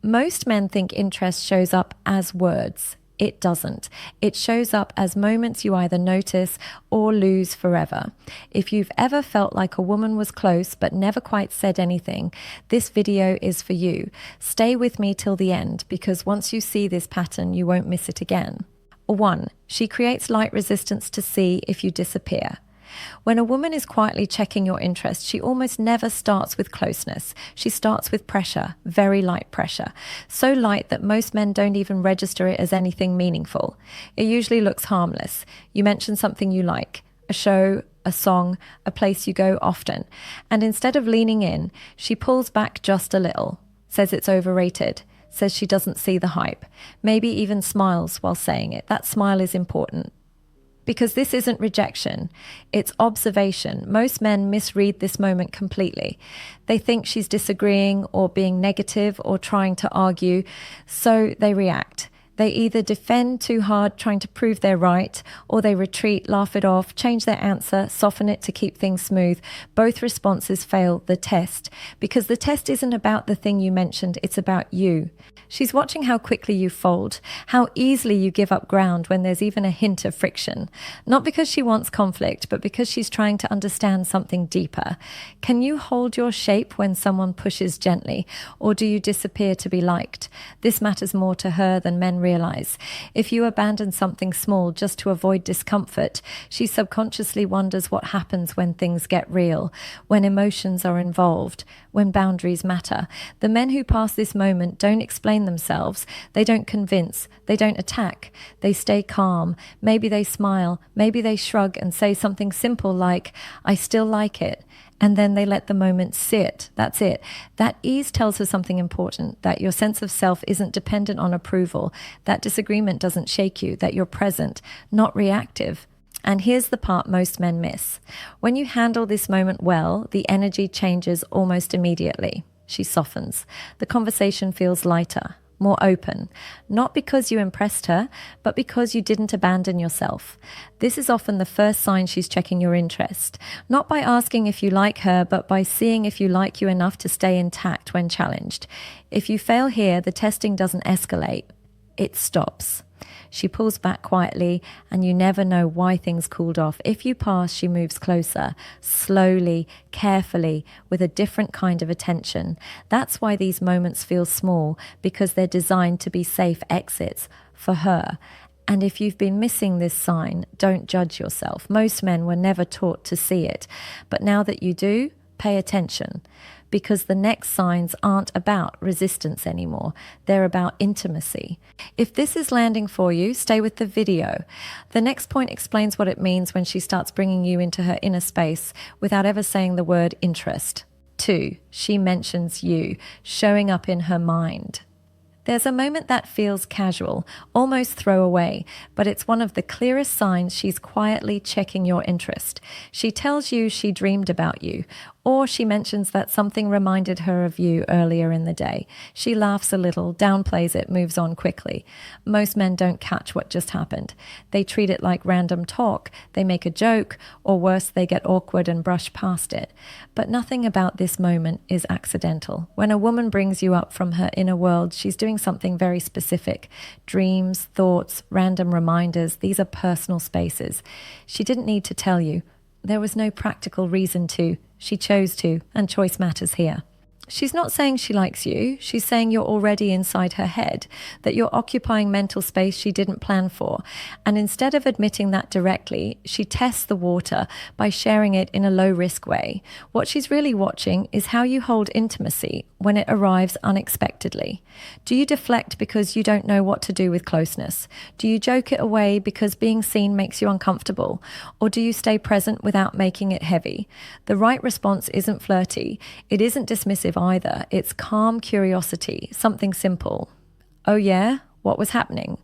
Most men think interest shows up as words. It doesn't. It shows up as moments you either notice or lose forever. If you've ever felt like a woman was close but never quite said anything, this video is for you. Stay with me till the end, because once you see this pattern, you won't miss it again. 1. She creates light resistance to see if you disappear. When a woman is quietly checking your interest, she almost never starts with closeness. She starts with pressure, very light pressure. So light that most men don't even register it as anything meaningful. It usually looks harmless. You mention something you like, a show, a song, a place you go often. And instead of leaning in, she pulls back just a little, says it's overrated, says she doesn't see the hype, maybe even smiles while saying it. That smile is important. Because this isn't rejection, it's observation. Most men misread this moment completely. They think she's disagreeing or being negative or trying to argue, so they react. They either defend too hard, trying to prove they're right, or they retreat, laugh it off, change their answer, soften it to keep things smooth. Both responses fail the test, because the test isn't about the thing you mentioned, it's about you. She's watching how quickly you fold, how easily you give up ground when there's even a hint of friction. Not because she wants conflict, but because she's trying to understand something deeper. Can you hold your shape when someone pushes gently, or do you disappear to be liked? This matters more to her than men realize. If you abandon something small just to avoid discomfort, she subconsciously wonders what happens when things get real, when emotions are involved, when boundaries matter. The men who pass this moment don't explain themselves. They don't convince. They don't attack. They stay calm. Maybe they smile. Maybe they shrug and say something simple like, "I still like it." And then they let the moment sit. That's it. That ease tells her something important, that your sense of self isn't dependent on approval, that disagreement doesn't shake you, that you're present, not reactive. And here's the part most men miss. When you handle this moment well, the energy changes almost immediately. She softens. The conversation feels lighter, more open, not because you impressed her, but because you didn't abandon yourself. This is often the first sign she's checking your interest, not by asking if you like her, but by seeing if you like you enough to stay intact when challenged. If you fail here, the testing doesn't escalate, it stops. She pulls back quietly, and you never know why things cooled off. If you pass, she moves closer, slowly, carefully, with a different kind of attention. That's why these moments feel small, because they're designed to be safe exits for her. And if you've been missing this sign, don't judge yourself. Most men were never taught to see it. But now that you do, pay attention. Because the next signs aren't about resistance anymore. They're about intimacy. If this is landing for you, stay with the video. The next point explains what it means when she starts bringing you into her inner space without ever saying the word interest. 2, she mentions you, showing up in her mind. There's a moment that feels casual, almost throwaway, but it's one of the clearest signs she's quietly checking your interest. She tells you she dreamed about you, or she mentions that something reminded her of you earlier in the day. She laughs a little, downplays it, moves on quickly. Most men don't catch what just happened. They treat it like random talk, they make a joke, or worse, they get awkward and brush past it. But nothing about this moment is accidental. When a woman brings you up from her inner world, she's doing something very specific. Dreams, thoughts, random reminders, these are personal spaces. She didn't need to tell you. There was no practical reason to. She chose to, and choice matters here. She's not saying she likes you. She's saying you're already inside her head, that you're occupying mental space she didn't plan for. And instead of admitting that directly, she tests the water by sharing it in a low-risk way. What she's really watching is how you hold intimacy when it arrives unexpectedly. Do you deflect because you don't know what to do with closeness? Do you joke it away because being seen makes you uncomfortable? Or do you stay present without making it heavy? The right response isn't flirty. It isn't dismissive either. It's calm curiosity, something simple. Oh yeah? What was happening?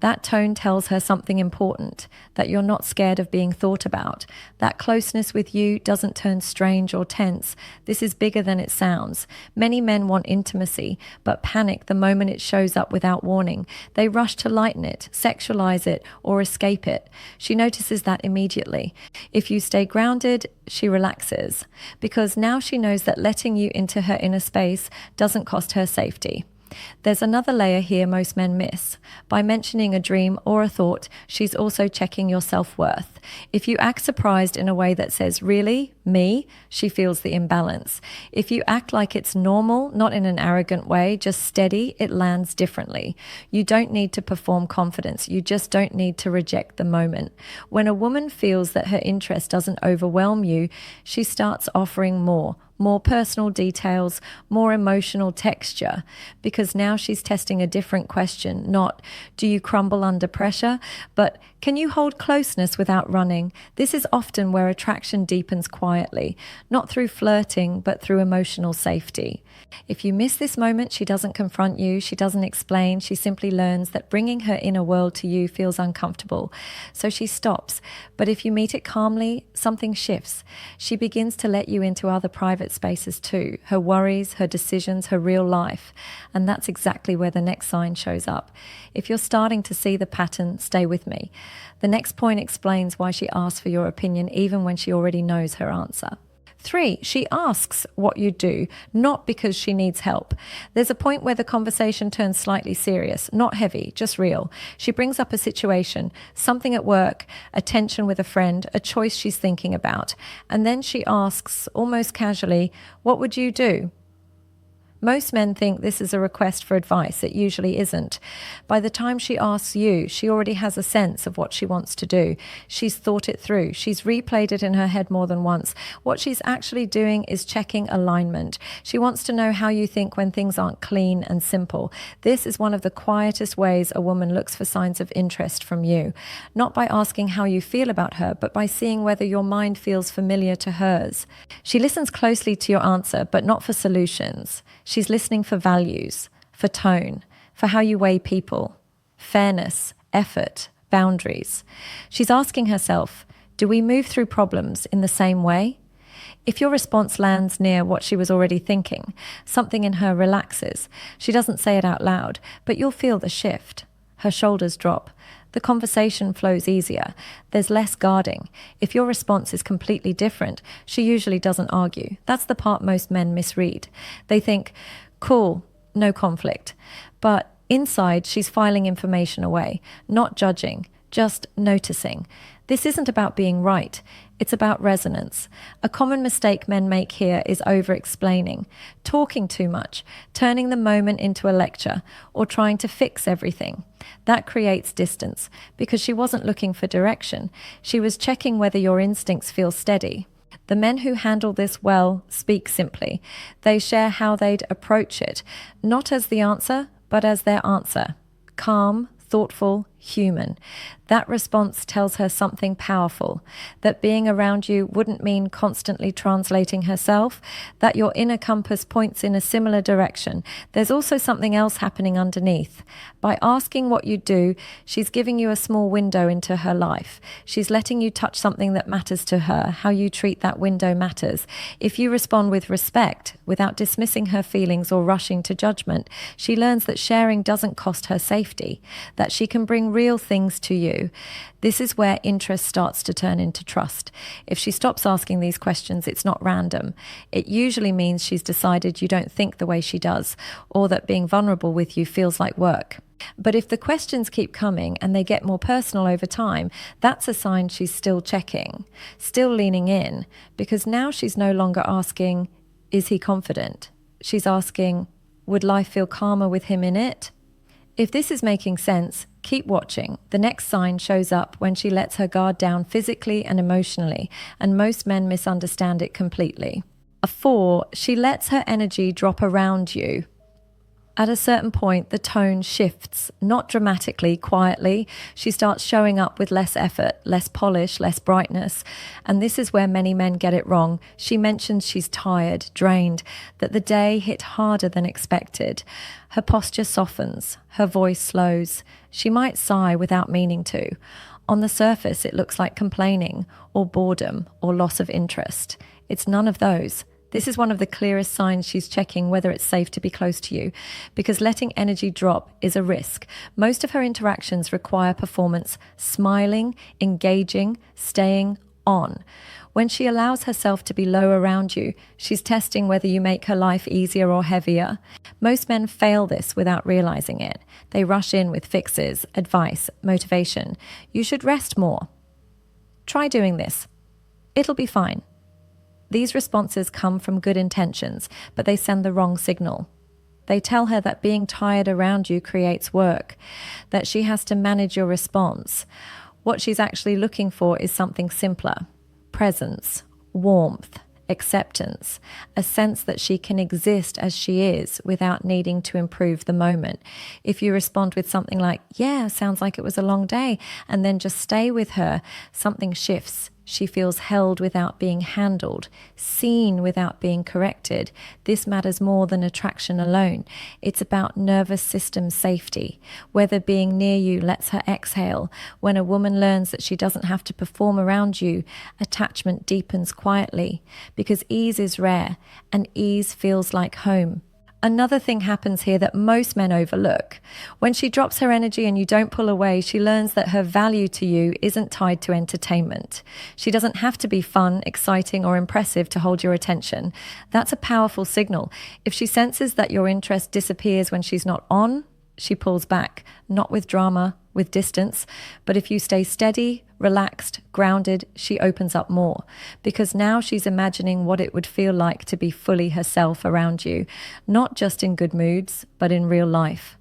That tone tells her something important, that you're not scared of being thought about. That closeness with you doesn't turn strange or tense. This is bigger than it sounds. Many men want intimacy, but panic the moment it shows up without warning. They rush to lighten it, sexualize it, or escape it. She notices that immediately. If you stay grounded, she relaxes, because now she knows that letting you into her inner space doesn't cost her safety. There's another layer here most men miss. By mentioning a dream or a thought, she's also checking your self-worth. If you act surprised in a way that says, "Really? Me?" she feels the imbalance. If you act like it's normal, not in an arrogant way, just steady, it lands differently. You don't need to perform confidence. You just don't need to reject the moment. When a woman feels that her interest doesn't overwhelm you, she starts offering more personal details, more emotional texture, because now she's testing a different question, not "do you crumble under pressure?" but "can you hold closeness without running?" This is often where attraction deepens quietly, not through flirting, but through emotional safety. If you miss this moment, she doesn't confront you, she doesn't explain, she simply learns that bringing her inner world to you feels uncomfortable. So she stops. But if you meet it calmly, something shifts. She begins to let you into other private spaces too, her worries, her decisions, her real life. And that's exactly where the next sign shows up. If you're starting to see the pattern, stay with me. The next point explains why she asks for your opinion even when she already knows her answer. 3, she asks what you do, not because she needs help. There's a point where the conversation turns slightly serious, not heavy, just real. She brings up a situation, something at work, a tension with a friend, a choice she's thinking about. And then she asks, almost casually, "What would you do?" Most men think this is a request for advice. It usually isn't. By the time she asks you, she already has a sense of what she wants to do. She's thought it through. She's replayed it in her head more than once. What she's actually doing is checking alignment. She wants to know how you think when things aren't clean and simple. This is one of the quietest ways a woman looks for signs of interest from you. Not by asking how you feel about her, but by seeing whether your mind feels familiar to hers. She listens closely to your answer, but not for solutions. She's listening for values, for tone, for how you weigh people, fairness, effort, boundaries. She's asking herself, do we move through problems in the same way? If your response lands near what she was already thinking, something in her relaxes. She doesn't say it out loud, but you'll feel the shift. Her shoulders drop. The conversation flows easier. There's less guarding. If your response is completely different, she usually doesn't argue. That's the part most men misread. They think, cool, no conflict. But inside, she's filing information away, not judging, just noticing. This isn't about being right. It's about resonance. A common mistake men make here is over-explaining, talking too much, turning the moment into a lecture, or trying to fix everything. That creates distance, because she wasn't looking for direction. She was checking whether your instincts feel steady. The men who handle this well speak simply. They share how they'd approach it, not as the answer, but as their answer. Calm, thoughtful, human. That response tells her something powerful, that being around you wouldn't mean constantly translating herself, that your inner compass points in a similar direction. There's also something else happening underneath. By asking what you do, she's giving you a small window into her life. She's letting you touch something that matters to her. How you treat that window matters. If you respond with respect, without dismissing her feelings or rushing to judgment, she learns that sharing doesn't cost her safety, that she can bring real things to you. This is where interest starts to turn into trust. If she stops asking these questions, it's not random. It usually means she's decided you don't think the way she does, or that being vulnerable with you feels like work. But if the questions keep coming and they get more personal over time, that's a sign she's still checking, still leaning in, because now she's no longer asking, is he confident? She's asking, would life feel calmer with him in it? If this is making sense, keep watching. The next sign shows up when she lets her guard down physically and emotionally, and most men misunderstand it completely. A 4, she lets her energy drop around you. At a certain point, the tone shifts, not dramatically, quietly. She starts showing up with less effort, less polish, less brightness. And this is where many men get it wrong. She mentions she's tired, drained, that the day hit harder than expected. Her posture softens, her voice slows. She might sigh without meaning to. On the surface, it looks like complaining, or boredom, or loss of interest. It's none of those. This is one of the clearest signs she's checking whether it's safe to be close to you, because letting energy drop is a risk. Most of her interactions require performance, smiling, engaging, staying on. When she allows herself to be low around you, she's testing whether you make her life easier or heavier. Most men fail this without realizing it. They rush in with fixes, advice, motivation. You should rest more. Try doing this. It'll be fine. These responses come from good intentions, but they send the wrong signal. They tell her that being tired around you creates work, that she has to manage your response. What she's actually looking for is something simpler: presence, warmth, acceptance, a sense that she can exist as she is without needing to improve the moment. If you respond with something like, "Yeah, sounds like it was a long day," and then just stay with her, something shifts. She feels held without being handled, seen without being corrected. This matters more than attraction alone. It's about nervous system safety, whether being near you lets her exhale. When a woman learns that she doesn't have to perform around you, attachment deepens quietly, because ease is rare, and ease feels like home. Another thing happens here that most men overlook. When she drops her energy and you don't pull away, she learns that her value to you isn't tied to entertainment. She doesn't have to be fun, exciting, or impressive to hold your attention. That's a powerful signal. If she senses that your interest disappears when she's not on, she pulls back, not with drama, with distance. But if you stay steady, relaxed, grounded, she opens up more, because now she's imagining what it would feel like to be fully herself around you, not just in good moods, but in real life.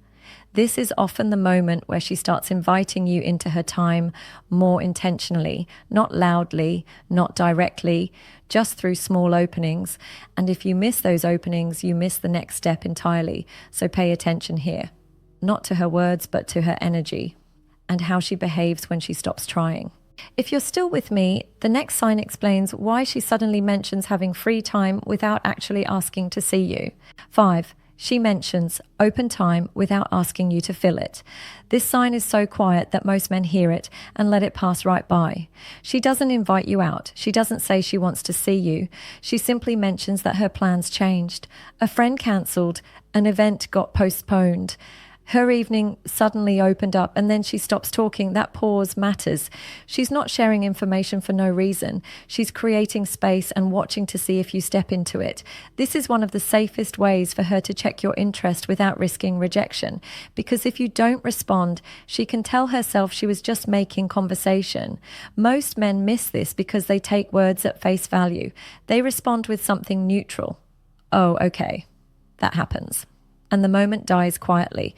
This is often the moment where she starts inviting you into her time more intentionally, not loudly, not directly, just through small openings. And if you miss those openings, you miss the next step entirely. So pay attention here, not to her words, but to her energy and how she behaves when she stops trying. If you're still with me, the next sign explains why she suddenly mentions having free time without actually asking to see you. 5. She mentions open time without asking you to fill it. This sign is so quiet that most men hear it and let it pass right by. She doesn't invite you out. She doesn't say she wants to see you. She simply mentions that her plans changed. A friend cancelled. An event got postponed. Her evening suddenly opened up, and then she stops talking. That pause matters. She's not sharing information for no reason. She's creating space and watching to see if you step into it. This is one of the safest ways for her to check your interest without risking rejection. Because if you don't respond, she can tell herself she was just making conversation. Most men miss this because they take words at face value. They respond with something neutral. Oh, okay. That happens. And the moment dies quietly.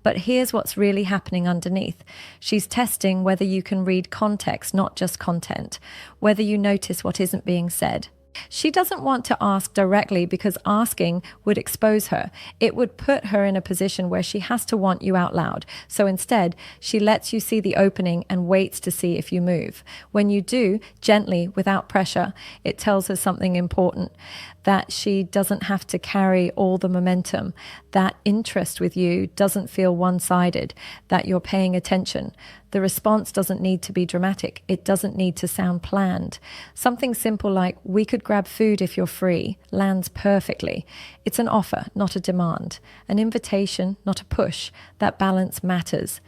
But here's what's really happening underneath. She's testing whether you can read context, not just content, whether you notice what isn't being said. She doesn't want to ask directly because asking would expose her. It would put her in a position where she has to want you out loud. So instead, she lets you see the opening and waits to see if you move. When you do, gently, without pressure, it tells her something important, that she doesn't have to carry all the momentum, that interest with you doesn't feel one-sided, that you're paying attention. The response doesn't need to be dramatic. It doesn't need to sound planned. Something simple like, "We could grab food if you're free," lands perfectly. It's an offer, not a demand. An invitation, not a push. That balance matters.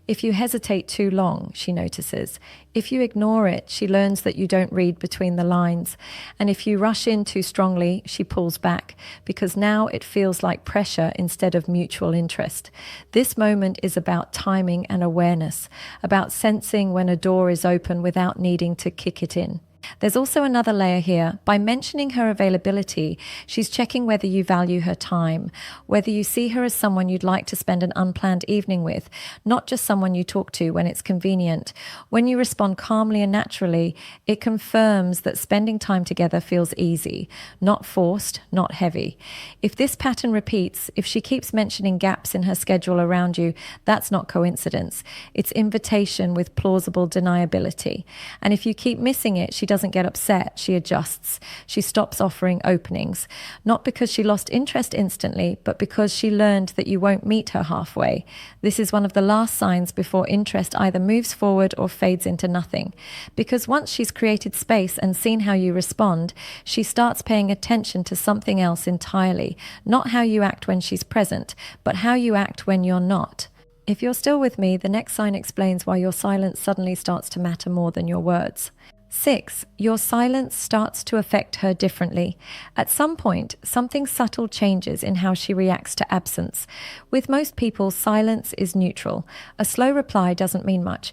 If you hesitate too long, she notices. If you ignore it, she learns that you don't read between the lines. And if you rush in too strongly, she pulls back, because now it feels like pressure instead of mutual interest. This moment is about timing and awareness, about sensing when a door is open without needing to kick it in. There's also another layer here. By mentioning her availability, she's checking whether you value her time, whether you see her as someone you'd like to spend an unplanned evening with, not just someone you talk to when it's convenient. When you respond calmly and naturally, it confirms that spending time together feels easy, not forced, not heavy. If this pattern repeats, if she keeps mentioning gaps in her schedule around you, that's not coincidence. It's invitation with plausible deniability. And if you keep missing it, she doesn't get upset, she adjusts. She stops offering openings, not because she lost interest instantly, but because she learned that you won't meet her halfway. This is one of the last signs before interest either moves forward or fades into nothing. Because once she's created space and seen how you respond, she starts paying attention to something else entirely, not how you act when she's present, but how you act when you're not. If you're still with me, the next sign explains why your silence suddenly starts to matter more than your words. 6. Your silence starts to affect her differently. At some point, something subtle changes in how she reacts to absence. With most people, silence is neutral. A slow reply doesn't mean much.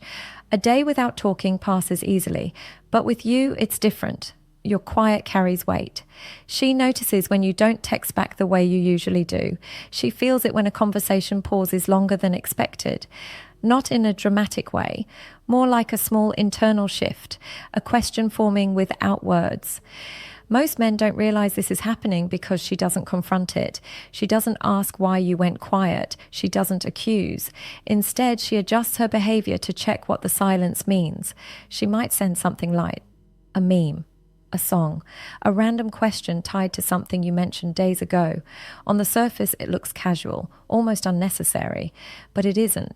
A day without talking passes easily. But with you, it's different. Your quiet carries weight. She notices when you don't text back the way you usually do. She feels it when a conversation pauses longer than expected. Not in a dramatic way, more like a small internal shift, a question forming without words. Most men don't realize this is happening because she doesn't confront it. She doesn't ask why you went quiet. She doesn't accuse. Instead, she adjusts her behavior to check what the silence means. She might send something light, a meme, a song, a random question tied to something you mentioned days ago. On the surface, it looks casual, almost unnecessary, but it isn't.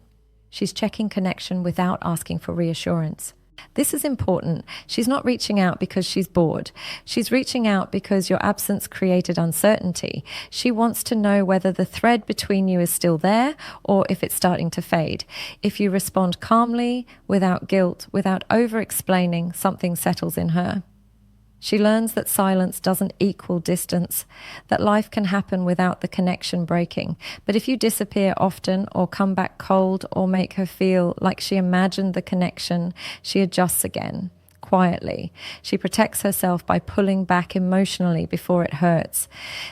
She's checking connection without asking for reassurance. This is important. She's not reaching out because she's bored. She's reaching out because your absence created uncertainty. She wants to know whether the thread between you is still there or if it's starting to fade. If you respond calmly, without guilt, without over-explaining, something settles in her. She learns that silence doesn't equal distance, that life can happen without the connection breaking. But if you disappear often or come back cold or make her feel like she imagined the connection, she adjusts again. Quietly. She protects herself by pulling back emotionally before it hurts.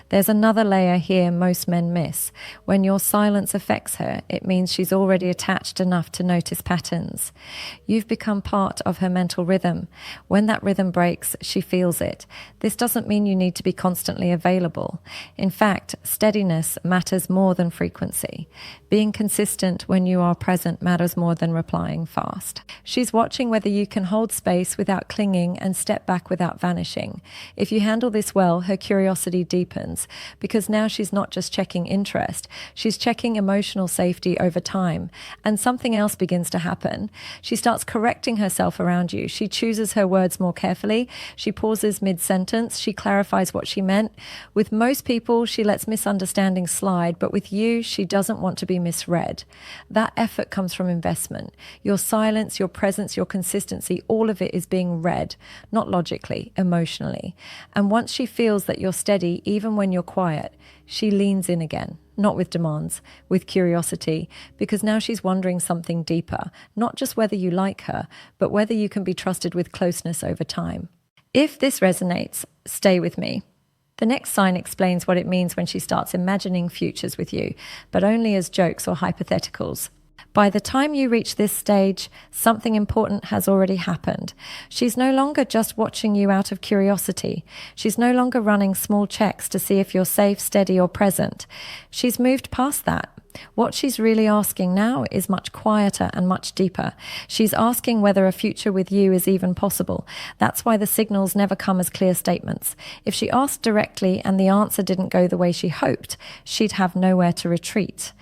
There's another layer here most men miss. When your silence affects her, it means she's already attached enough to notice patterns. You've become part of her mental rhythm. When that rhythm breaks, she feels it. This doesn't mean you need to be constantly available. In fact, steadiness matters more than frequency. Being consistent when you are present matters more than replying fast. She's watching whether you can hold space without clinging and step back without vanishing. If you handle this well, her curiosity deepens because now she's not just checking interest, she's checking emotional safety over time. And something else begins to happen. She starts correcting herself around you. She chooses her words more carefully. She pauses mid-sentence. She clarifies what she meant. With most people, she lets misunderstandings slide, but with you, she doesn't want to be misread. That effort comes from investment. Your silence, your presence, your consistency, all of it is being read, not logically, emotionally. And once she feels that you're steady, even when you're quiet, she leans in again, not with demands, with curiosity, because now she's wondering something deeper, not just whether you like her, but whether you can be trusted with closeness over time. If this resonates, stay with me. The next sign explains what it means when she starts imagining futures with you, but only as jokes or hypotheticals. By the time you reach this stage, something important has already happened. She's no longer just watching you out of curiosity. She's no longer running small checks to see if you're safe, steady, or present. She's moved past that. What she's really asking now is much quieter and much deeper. She's asking whether a future with you is even possible. That's why the signals never come as clear statements. If she asked directly and the answer didn't go the way she hoped, she'd have nowhere to retreat.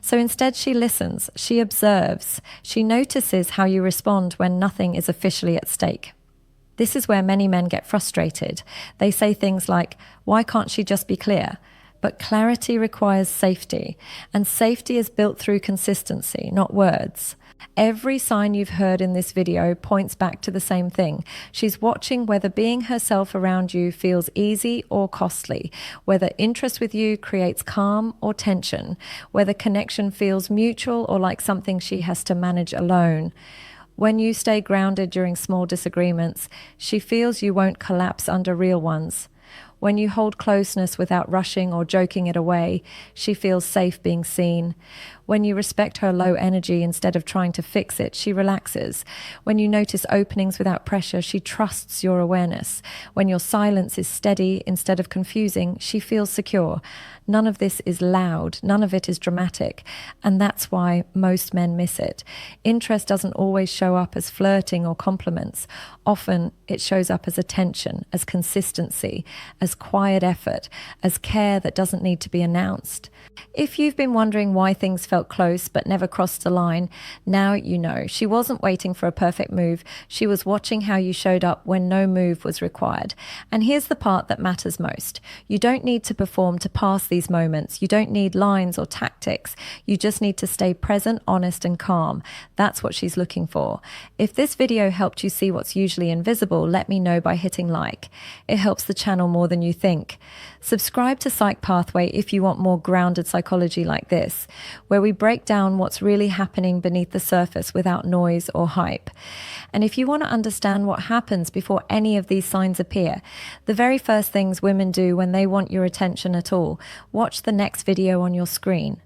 So instead she listens, she observes, she notices how you respond when nothing is officially at stake. This is where many men get frustrated. They say things like, "Why can't she just be clear?" But clarity requires safety, and safety is built through consistency, not words. Every sign you've heard in this video points back to the same thing. She's watching whether being herself around you feels easy or costly, whether interest with you creates calm or tension, whether connection feels mutual or like something she has to manage alone. When you stay grounded during small disagreements, she feels you won't collapse under real ones. When you hold closeness without rushing or joking it away, she feels safe being seen. When you respect her low energy instead of trying to fix it, she relaxes. When you notice openings without pressure, she trusts your awareness. When your silence is steady instead of confusing, she feels secure. None of this is loud. None of it is dramatic. And that's why most men miss it. Interest doesn't always show up as flirting or compliments. Often it shows up as attention, as consistency, as quiet effort, as care that doesn't need to be announced. If you've been wondering why things felt close but never crossed the line, now you know. She wasn't waiting for a perfect move. She was watching how you showed up when no move was required. And here's the part that matters most. You don't need to perform to pass these moments. You don't need lines or tactics. You just need to stay present, honest, and calm. That's what she's looking for. If this video helped you see what's usually invisible, let me know by hitting like. It helps the channel more than you think. Subscribe to Psych Pathway if you want more grounded psychology like this, where we break down what's really happening beneath the surface without noise or hype. And if you want to understand what happens before any of these signs appear, the very first things women do when they want your attention at all, watch the next video on your screen.